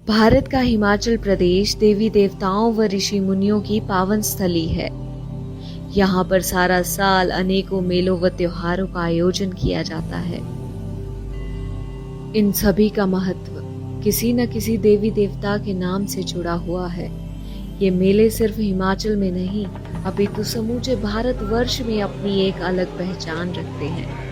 भारत का हिमाचल प्रदेश देवी देवताओं व ऋषि मुनियों की पावन स्थली है। यहाँ पर सारा साल अनेकों मेलों व त्योहारों का आयोजन किया जाता है। इन सभी का महत्व किसी न किसी देवी देवता के नाम से जुड़ा हुआ है। ये मेले सिर्फ हिमाचल में नहीं अपितु समूचे भारतवर्ष में अपनी एक अलग पहचान रखते हैं।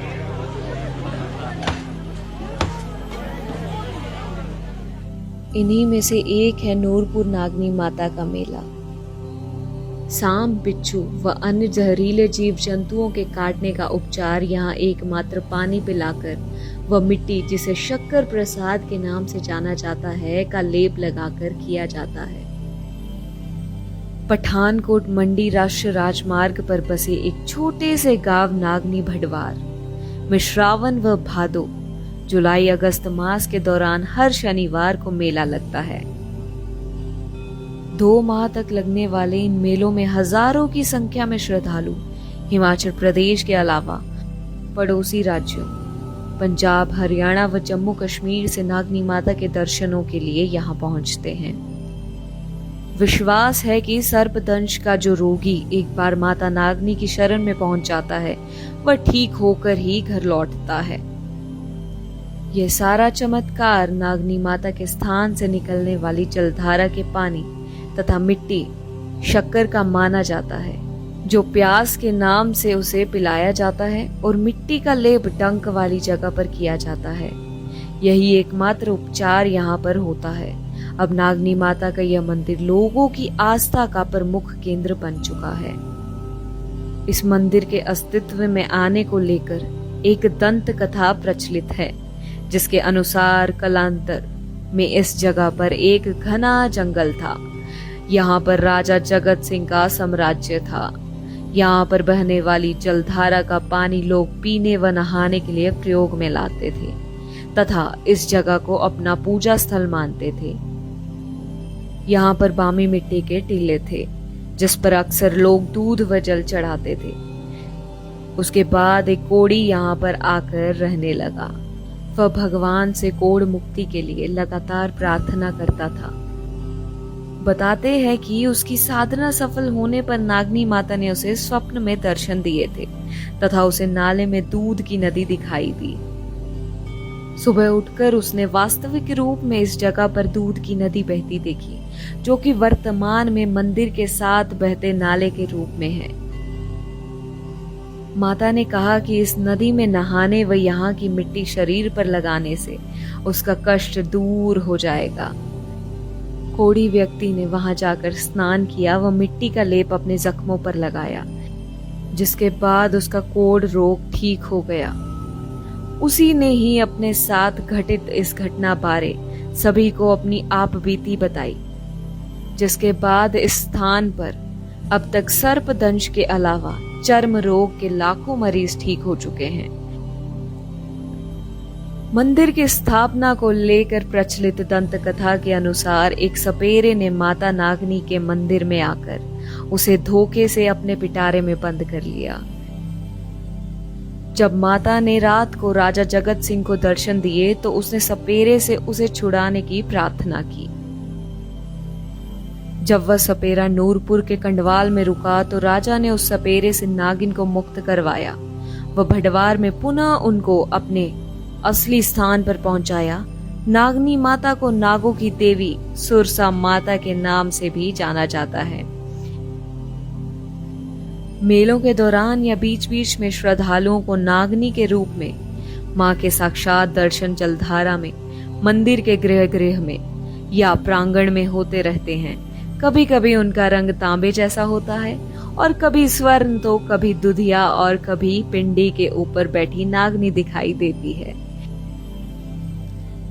इन्हीं में से एक है नूरपुर नागनी माता का मेला। सांप, बिच्छू व अन्य जहरीले जीव जंतुओं के काटने का उपचार यहाँ एकमात्र पानी पिलाकर व मिट्टी, जिसे शक्कर प्रसाद के नाम से जाना जाता है, का लेप लगाकर किया जाता है। पठानकोट मंडी राष्ट्रीय राजमार्ग पर बसे एक छोटे से गांव नागनी भटवार में श्रावण व भादो, जुलाई अगस्त मास के दौरान हर शनिवार को मेला लगता है। 2 माह तक लगने वाले इन मेलों में हजारों की संख्या में श्रद्धालु हिमाचल प्रदेश के अलावा पड़ोसी राज्यों पंजाब, हरियाणा व जम्मू कश्मीर से नागनी माता के दर्शनों के लिए यहाँ पहुंचते हैं। विश्वास है कि सर्पदंश का जो रोगी एक बार माता नागनी की शरण में पहुंच जाता है, वह ठीक होकर ही घर लौटता है। यह सारा चमत्कार नागनी माता के स्थान से निकलने वाली जलधारा के पानी तथा मिट्टी, शक्कर का माना जाता है, जो प्यास के नाम से उसे पिलाया जाता है और मिट्टी का लेप डंक वाली जगह पर किया जाता है। यही एकमात्र उपचार यहाँ पर होता है। अब नागनी माता का यह मंदिर लोगों की आस्था का प्रमुख केंद्र बन चुका है। इस मंदिर के अस्तित्व में आने को लेकर एक दंत कथा प्रचलित है, जिसके अनुसार कालांतर में इस जगह पर एक घना जंगल था। यहाँ पर राजा जगत सिंह का साम्राज्य था। यहाँ पर बहने वाली जलधारा का पानी लोग पीने व नहाने के लिए प्रयोग में लाते थे तथा इस जगह को अपना पूजा स्थल मानते थे। यहाँ पर बामी मिट्टी के टीले थे, जिस पर अक्सर लोग दूध व जल चढ़ाते थे। उसके बाद एक कोढ़ी यहाँ पर आकर रहने लगा। वह भगवान से कोढ़ मुक्ति के लिए लगातार प्रार्थना करता था। बताते हैं कि उसकी साधना सफल होने पर नागनी माता ने उसे स्वप्न में दर्शन दिए थे तथा उसे नाले में दूध की नदी दिखाई दी। सुबह उठकर उसने वास्तविक रूप में इस जगह पर दूध की नदी बहती देखी, जो कि वर्तमान में मंदिर के साथ बहते नाले के रूप में है। माता ने कहा कि इस नदी में नहाने व यहाँ की मिट्टी शरीर पर लगाने से उसका कष्ट दूर हो जाएगा। कोढ़ी व्यक्ति ने वहां जाकर स्नान किया व मिट्टी का लेप अपने जख्मों पर लगाया, जिसके बाद उसका कोढ़ रोग ठीक हो गया। उसी ने ही अपने साथ घटित इस घटना बारे सभी को अपनी आप बीती बताई, जिसके बाद इस स्थान पर अब तक सर्पदंश के अलावा चर्म रोग के लाखों मरीज ठीक हो चुके हैं। मंदिर की स्थापना को लेकर प्रचलित दंत कथा के अनुसार एक सपेरे ने माता नागनी के मंदिर में आकर उसे धोखे से अपने पिटारे में बंद कर लिया। जब माता ने रात को राजा जगत सिंह को दर्शन दिए तो उसने सपेरे से उसे छुड़ाने की प्रार्थना की। जब वह सपेरा नूरपुर के कंडवाल में रुका तो राजा ने उस सपेरे से नागिन को मुक्त करवाया व भटवार में पुनः उनको अपने असली स्थान पर पहुंचाया। नागनी माता को नागों की देवी सुरसा माता के नाम से भी जाना जाता है। मेलों के दौरान या बीच बीच में श्रद्धालुओं को नागनी के रूप में मां के साक्षात दर्शन जलधारा में, मंदिर के गृह में या प्रांगण में होते रहते हैं। कभी कभी उनका रंग तांबे जैसा होता है और कभी स्वर्ण तो कभी दुधिया और कभी पिंडी के ऊपर बैठी नागनी दिखाई देती है।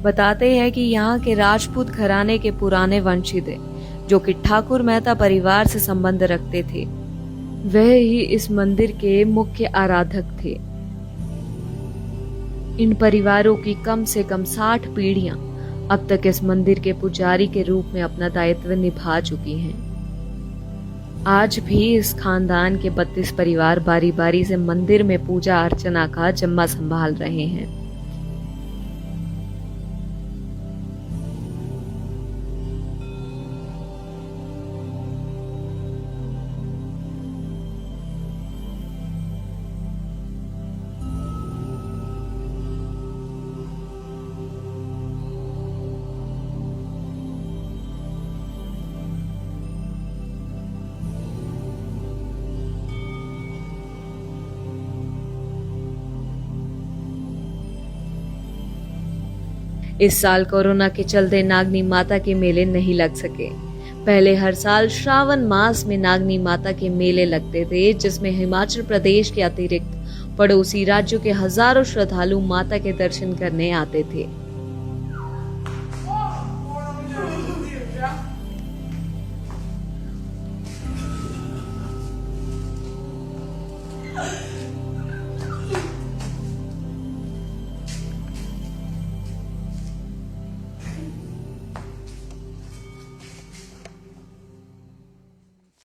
बताते हैं कि यहाँ के राजपूत घराने के पुराने वंशिज जो कि ठाकुर मेहता परिवार से संबंध रखते थे, वह ही इस मंदिर के मुख्य आराधक थे। इन परिवारों की कम से कम 60 पीढ़ियां अब तक इस मंदिर के पुजारी के रूप में अपना दायित्व निभा चुकी हैं। आज भी इस खानदान के 32 परिवार बारी बारी से मंदिर में पूजा अर्चना का जिम्मा संभाल रहे हैं। इस साल कोरोना के चलते नागनी माता के मेले नहीं लग सके। पहले हर साल श्रावण मास में नागनी माता के मेले लगते थे, जिसमें हिमाचल प्रदेश के अतिरिक्त पड़ोसी राज्यों के हजारों श्रद्धालु माता के दर्शन करने आते थे।